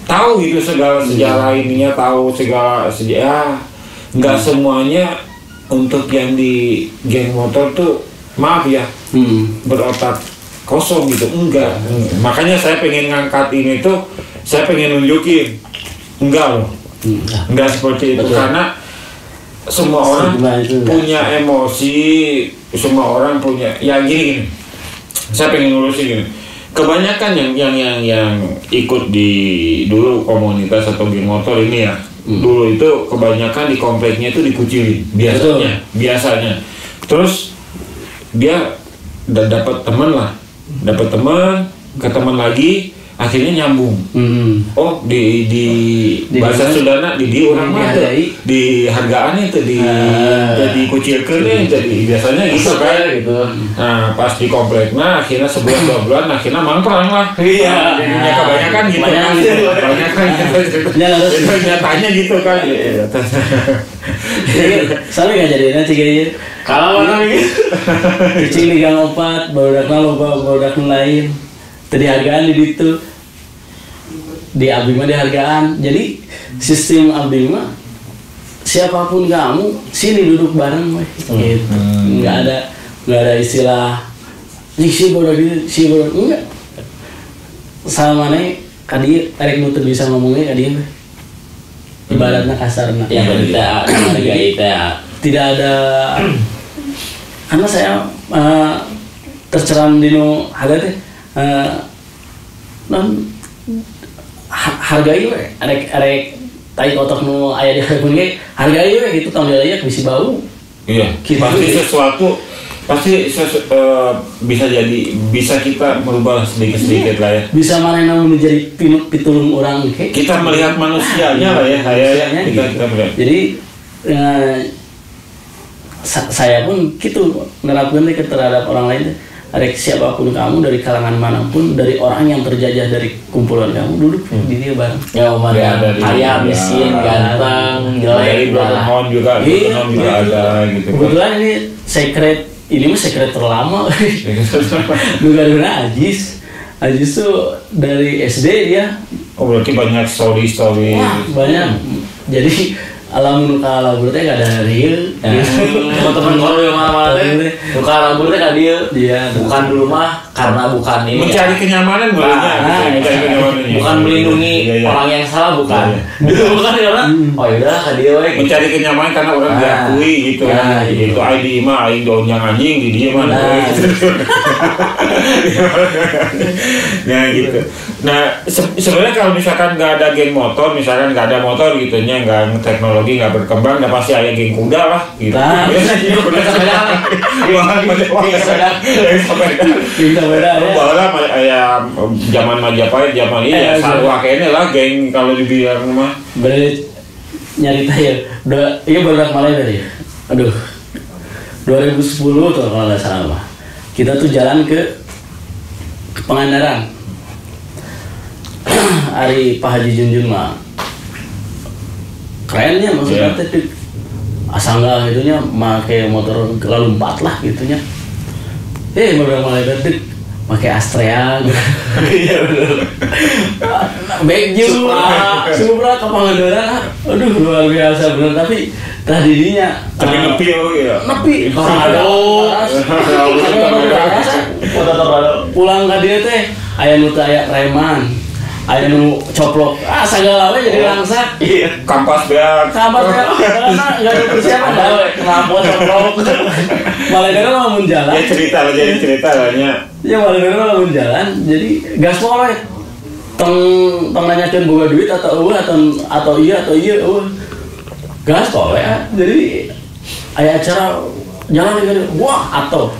Tahu gitu segala sejarah ininya, tahu segala sejarah. Nggak semuanya untuk yang di geng motor tuh maaf ya berotak kosong gitu, enggak. Makanya saya pengen ngangkat ini tuh, saya pengen nunjukin enggak loh, Nggak seperti itu. Betul. Karena semua orang punya emosi, semua orang punya. Ya gini. Saya pengen ngurusin gini. Kebanyakan yang ikut di dulu komunitas atau geng motor ini ya, dulu itu kebanyakan di kompleknya itu dikucilin biasanya. Terus dia udah dapat teman, ke teman lagi, akhirnya nyambung. Oh di bahasa Sundana di orang mah dihargaan itu jadi kucilkeun jadi biasanya gitu kan. Nah pas di komplekna akhirnya sebulan 2 bulan akhirnya mangprang lah. Iya. Jadinya kebanyakan gitu kan. Kebanyakan gitu. Nyatanya gitu kan. Soalnya nggak jadinya sih kayaknya. Kalau mana gitu? Cicing di gang 4, barudak lain. Tadi hargaan di situ, di abdi mah dihargaan. Jadi sistem abdi mah siapapun kamu sini duduk bareng, gitu. Nggak ada istilah si bodoh enggak. Sama nih kadi erek nu teu bisa ngomongnya kadi mah. Ibaratnya kasarna. Yang kita hargai tidak ada karena saya terceram di nu harga teh hargai we arek tai kotok nu aya di handphone ge hargai we gitu tanggal aya bisi bau. Iya. Pasti bisa kita merubah sedikit lah ya. Bisa manehna menjadi pitulung orang ge. Kita melihat manusianya lah ya, kita melihat. Jadi saya pun gitu nerapkan terhadap orang lain. Arek siapapun kamu dari kalangan manapun, dari orang yang terjajah dari kumpulan kamu duduk di dia bareng. Ya kaya, miskin, ganteng, jelek, broken juga ada gitu. Kebetulan ini secret terlama. Duga-duga Ajis tuh dari SD dia. Oh berarti banyak story. Wah, banyak. Jadi alam berarti gak ada real. Teman-teman kalau yang mana-mana teh buka rambut teh ka dieu. Iya, bukan dulu mah karena bukan ini. Mencari kenyamanan bolehnya. Bukan melindungi orang yang salah bukan. Dulu bukan karena oh yaudah ka dieu we. Mencari kenyamanan karena orang diakui gitu kan. Itu ID mah aing donyang anjing di dia mah. Nah gitu. Nah sebenarnya kalau misalkan nggak ada geng motor, misalkan nggak ada motor gitunya, nggak teknologi nggak berkembang, nggak pasti ada geng kuda lah gitu. Bawalah ya zaman Majapahit, zaman ini ya sarua kayaknya lah geng kalau dibilang mah. Berarti nyarita ya, iya barudak Malay dari. Aduh, 2010 tuh kalau nggak salah mah. Kita tuh jalan ke Pangandaran. Hari Pak Haji Junjun mah kerennya maksudnya teh asal nggak gitunya pakai motor lalu 4 lah gitunya. Baru mulai detik pakai Astrea gitu. Iya benar. Bagju Supra ke Pangandaran. Aduh luar biasa benar tapi tadinya nepi ya. Nepi. Pulang ke dia teh aya nu teh aya reman. Aya nu coplok, sagala we jadi langsak. Iya, kampas beak. Karena enggak ada persiapan bae, ngapot coplok. Malah kan mau jalan. Ya cerita lah nya. Ya malah kan mau jalan, jadi gaspol we. Tong nanyakeun boga duit atau iya gaspol we. Jadi aya acara jalan gitu. Wah, atau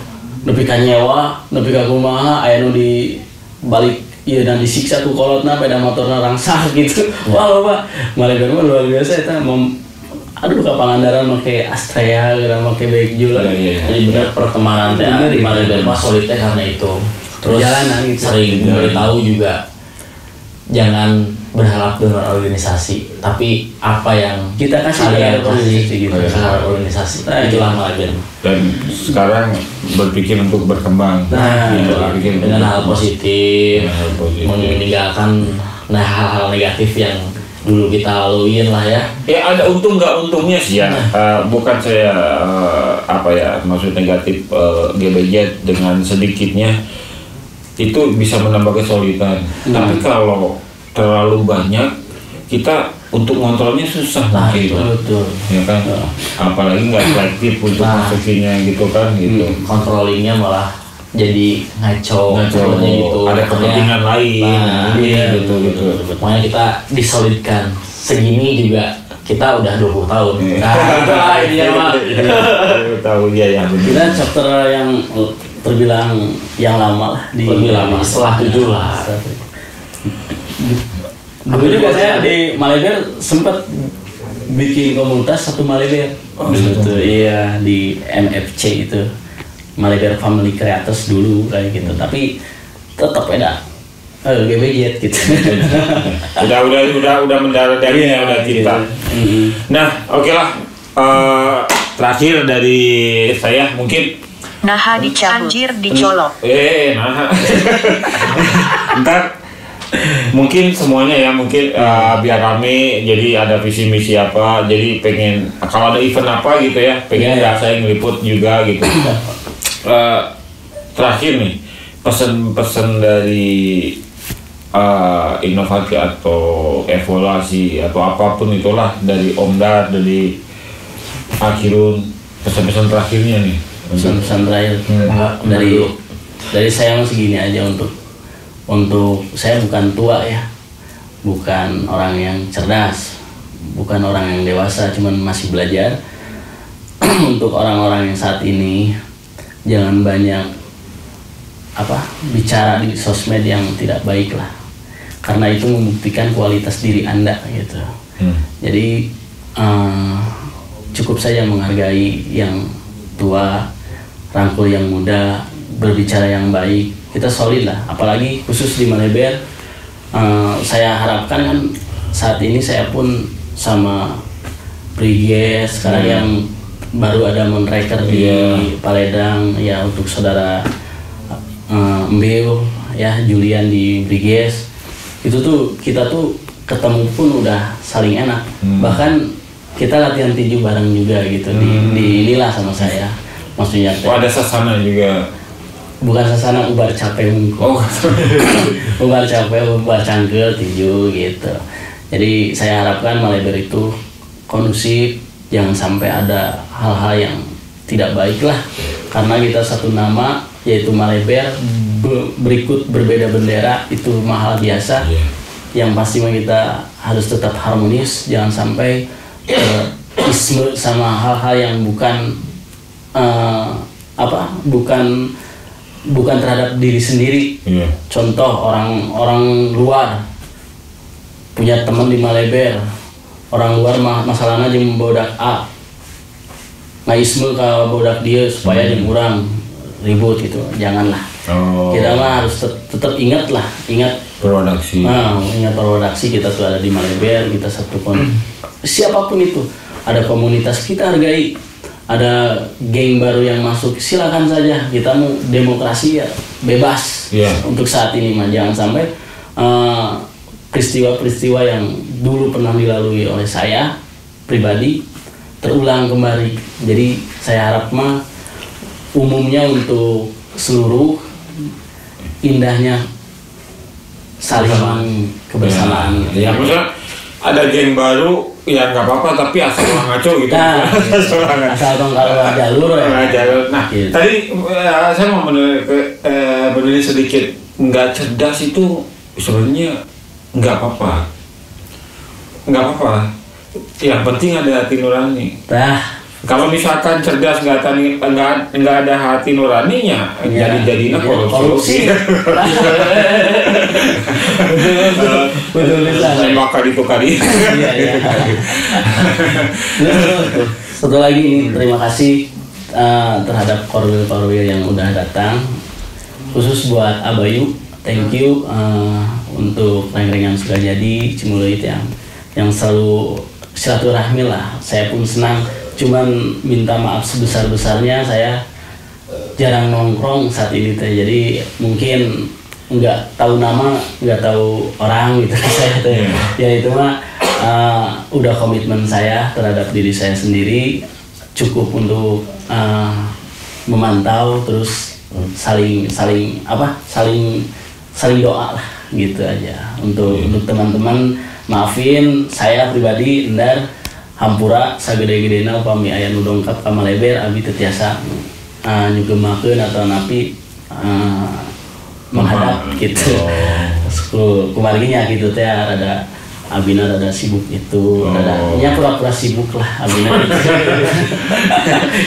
nepi ka nyewa, nepi ka kumaha aya nu di balik iya dan disiksa tuh kolotna pada motorna rangsak gitu. Wah Pak, malah luar biasa eta aduh ke Pangandaran make Astrea gara make Bagju lah. Jadi benar pertemanan teh di Malaysia mah solid teh karena itu. Terus jalanan gitu. Sering memberitahu juga jangan berharap dengan organisasi, tapi apa yang kita kasih kalian kasih gitu. Organisasi. Itulah Malaysia. Dan sekarang berpikir untuk berkembang. Dengan hal positif, meninggalkan hal-hal negatif yang dulu kita laluin lah ya. Ya ada untung nggak untungnya sih ya. Bukan saya maksud negatif GBJ dengan sedikitnya itu bisa menambah kesulitan. Tapi kalau terlalu banyak kita untuk ngontrolnya susah mungkin, betul. Ya kan, apalagi nggak selektif untuk masukinnya gitu kan, gitu. Controllingnya malah jadi ngaco gitu. Ada kepentingan lain, gitu. Makanya kita disolidkan segini juga kita udah 20 tahun. Nah, ini mah. 20 tahun ya. Kita chapter yang terbilang yang lama lah lebih lama setelah 7 lah. Dulu juga saya di Maleber sempat bikin komunitas satu Maleber. Gitu. Iya, di MFC itu. Maleber Family Creators dulu kayak gitu. Tapi tetap beda. GBJ gitu. udah mendarat dari udah cinta. Nah, oke lah. Terakhir dari saya mungkin Naha dicanjir dicolok. Nah. Ntar mungkin semuanya ya, mungkin biar rame, jadi ada visi misi apa, jadi pengen kalau ada event apa gitu ya, pengen saya ngeliput juga gitu. Terakhir nih, pesan-pesan dari inovasi atau evaluasi atau apapun itulah dari Om Dar, dari Akhirun, pesan-pesan terakhirnya nih. Pesan-pesan terakhir dari saya masih gini aja, untuk saya bukan tua ya, bukan orang yang cerdas, bukan orang yang dewasa, cuman masih belajar. Untuk orang-orang yang saat ini jangan banyak bicara di sosmed yang tidak baik lah, karena itu membuktikan kualitas diri Anda gitu. Jadi cukup saja menghargai yang tua, rangkul yang muda, berbicara yang baik. Kita solid lah, apalagi khusus di Maleber. Saya harapkan kan saat ini saya pun sama Briges sekarang yang baru ada Monreker di Paledang ya, untuk saudara Mbeo ya, Julian di Briges. Itu tuh kita tuh ketemu pun udah saling enak. Bahkan kita latihan tinju bareng juga gitu di inilah sama saya. Maksudnya ada sasana juga. Bukan sasana, ubar capek mungkuk. Ubar capek, ubar cangkel, tinju gitu. Jadi saya harapkan Maleber itu kondusif, jangan sampai ada hal-hal yang tidak baik lah. Karena kita satu nama yaitu Maleber, berikut berbeda bendera itu mahal biasa. Yang pasti kita harus tetap harmonis, jangan sampai isme sama hal-hal yang bukan bukan terhadap diri sendiri. Contoh orang luar punya teman di Maleber, orang luar masalahnya aja membodak A, ngaisme ke bodak dia supaya dia kurang ribut gitu. Janganlah. Kita mah harus tetap ingat produksi. Ingat produksi kita tuh ada di Maleber, kita satu siapapun itu, ada komunitas kita hargai. Ada geng baru yang masuk, silakan saja. Kita mau demokrasi ya, bebas. Untuk saat ini mah jangan sampai peristiwa-peristiwa yang dulu pernah dilalui oleh saya pribadi terulang kembali. Jadi saya harap mah umumnya untuk seluruh indahnya saling kebersamaan. Ya, maksudnya ada geng baru ya nggak apa-apa, tapi asal ngaco gitu. Asal dong kalau jalur ya. Nah, gitu. Tadi saya mau menulis sedikit, nggak cerdas itu sebenarnya nggak apa-apa. Yang penting ada hati nurani. Kalau misalkan cerdas nggak ada hati nuraninya, jadi korupsi. Betul. Maka ditukari. Satu lagi ini, terima kasih terhadap korwil yang udah datang, khusus buat Abayu. Thank you untuk ring-ringan sudah jadi, Cimulit yang selalu silaturahmi lah. Saya pun senang. Cuman minta maaf sebesar-besarnya, saya jarang nongkrong saat ini teh. Jadi mungkin nggak tahu nama, nggak tahu orang gitu saya teh. Ya itu mah udah komitmen saya terhadap diri saya sendiri, cukup untuk memantau, terus saling doa lah gitu aja. Untuk teman-teman maafin saya pribadi endar hampura sagede-gedena upami aya nu dongkap ka Maleber abi teu tiasa nyugemakeun atau napi menghadap gitu. Kumarginya gitu teh ada Abina rada sibuk itu, nya pura-pura sibuk lah Abina.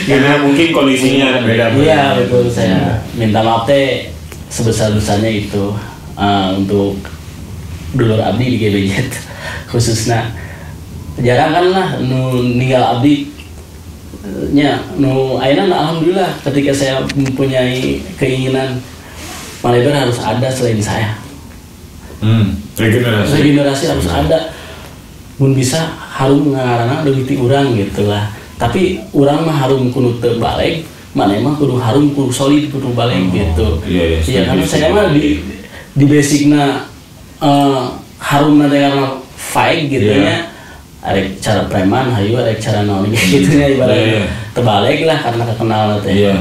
Karena mungkin kondisinya beda. Iya betul, saya minta maaf teh sebesar-besarnya itu untuk dulur abdi di GBZ khususnya. Jarang kan lah nu ninggal abdi nya nu ayeuna alhamdulillah ketika saya mempunyai keinginan Maleber harus ada selain saya. Regenerasi harus ada. Mun bisa harum ngaranna deuti urang gitu lah. Tapi urang mah harum kudu teu balik, maneh mah kudu harum kudu solid kudu balik gitu. Iya karena saya mah di basicna harum teh karena fight gitu nya. Arek cara preman hayu arek cara naon gitu nya ibaratnya. Terbalik lah karena kekenal teh.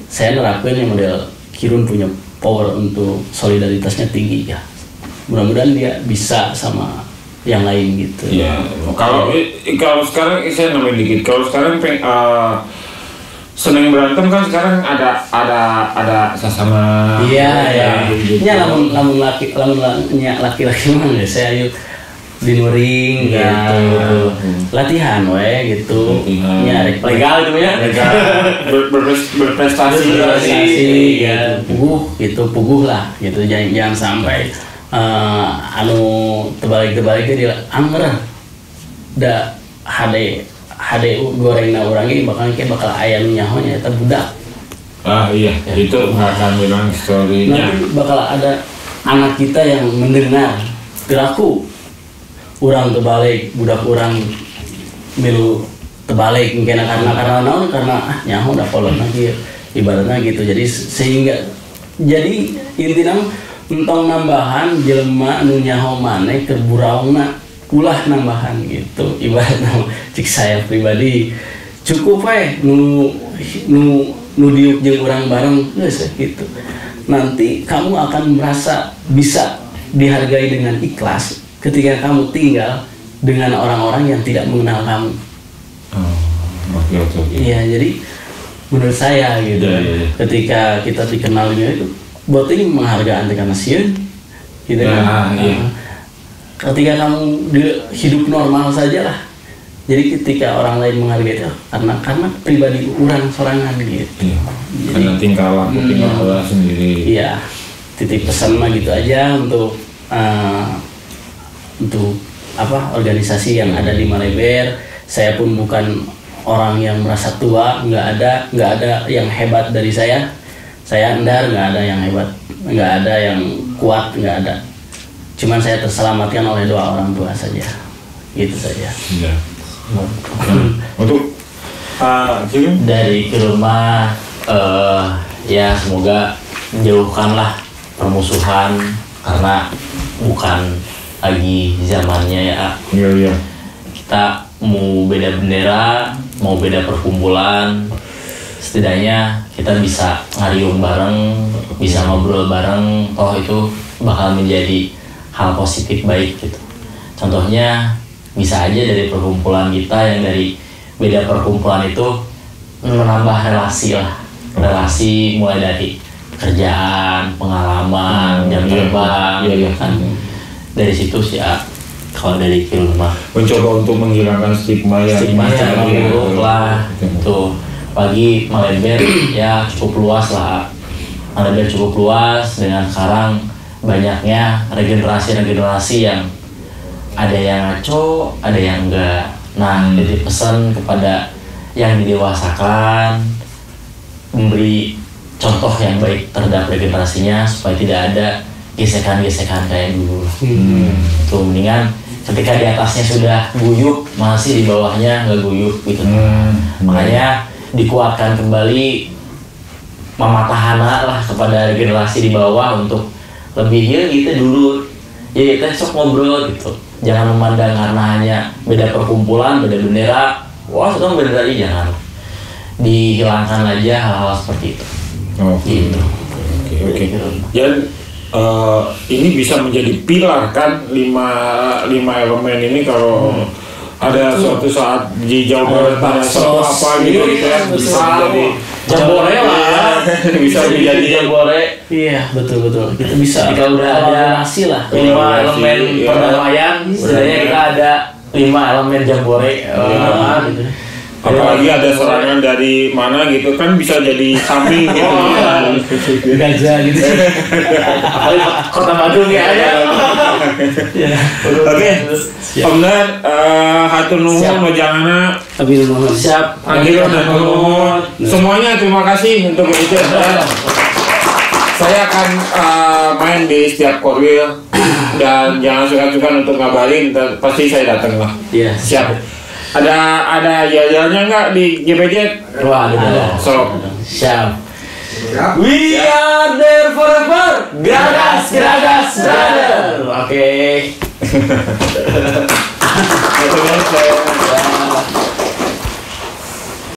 Saya nerapkeun yang model Kirun punya power untuk solidaritasnya tinggi ya. Mudah-mudahan dia bisa sama yang lain gitu. Iya. Kalau sekarang saya nambahin dikit. Kalau sekarang seneng berantem kan sekarang ada sesama. Iya. Nya lamun laki-laki mah ya saya yuk di nuring gitu. Latihan we gitu. Nya legal itu ya. Legal. Berprestasi ya. Puguh lah gitu. Jangan sampai terbalik dia anger da HD gorengna urang ini bakal ayam nyahonya eta budak. Iya itu akan bilang story-nya. Nanti bakal ada anak kita yang mendengar perilaku urang terbalik budak urang milu terbalik mungkin karena naon karena nyaho da kolot lagi ibaratnya gitu. Jadi sehingga intinya entong nambahan jelema nu nyaho maneh keur buraungna ulah nambahan gitu ibaratna cik saya pribadi cukup we nu diuk jeung urang bareng geus gitu. Nanti kamu akan merasa bisa dihargai dengan ikhlas ketika kamu tinggal dengan orang-orang yang tidak mengenal kamu. Iya, jadi menurut saya gitu. Ketika kita dikenal itu berarti menghargaan karena sieun gitu kan. Ketika kamu hidup normal saja lah. Jadi ketika orang lain menghargai itu karena pribadi orang sorangan gitu. Karena tingkah laku sendiri. Iya. Titip pesan mah gitu aja untuk organisasi yang ada di Maleber. Saya pun bukan orang yang merasa tua, nggak ada yang hebat dari saya. Saya endar, nggak ada yang hebat, nggak ada yang kuat, nggak ada. Cuman saya terselamatkan oleh doa orang tua saja, gitu saja. Iya. Untuk dari ke rumah, ya semoga menjauhkanlah permusuhan karena bukan lagi zamannya ya. Iya. Kita mau beda bendera, mau beda perkumpulan. Setidaknya kita bisa ngariung bareng, bisa ngobrol bareng, itu bakal menjadi hal positif baik gitu. Contohnya bisa aja dari perkumpulan kita yang dari beda perkumpulan itu menambah relasi lah. Relasi mulai dari kerjaan, pengalaman, jam terbang, kan. Dari situ sih ya, kalau dari rumah mencoba untuk menghilangkan stigma buruk lah tuh. Pagi Maleber ya cukup luas lah. Maleber cukup luas dengan sekarang banyaknya regenerasi yang ada yang ngaco, ada yang enggak. Nah, jadi pesan kepada yang didewasakan memberi contoh yang baik terhadap regenerasinya supaya tidak ada gesekan-gesekan kayak dulu. Tuh mendingan ketika di atasnya sudah guyup masih di bawahnya nggak guyup gitu. Makanya dikuatkan kembali mematahana lah kepada generasi di bawah untuk lebih ya gitu dulu ya kita sok ngobrol gitu, jangan memandang karena hanya beda perkumpulan, beda bendera, wah sekarang bendera ini jangan dihilangkan aja hal-hal seperti itu. Gitu. Oke. Dan ini bisa menjadi pilar kan, lima elemen ini kalau ada suatu saat di Jawa Barat ada sesuatu apa gitu kan bisa jadi jambore lah, bisa menjadi jambore. Iya, betul. Kita bisa. Jika udah ada nasi lah. 5 elemen perdamaian, sebenarnya kita ada 5 elemen jambore. Gitu. Apalagi ada serangan dari mana gitu kan bisa jadi samping gitu. Gajah gitu. Apalagi Kota Bandung ya. Oke. Benar, hatur nuhun mojangana. Tapi nuhun. Siap. Hatur nuhun. Semuanya terima kasih untuk itu. Saya akan main di setiap korwil dan jangan suka-suka untuk ngabarin, pasti saya datang lah. Iya. Siap. Ada jajalnya nggak di GPJ? Wah, ada. So, Siap. We are there forever. Geragas, brother. Oke. itu kan saya.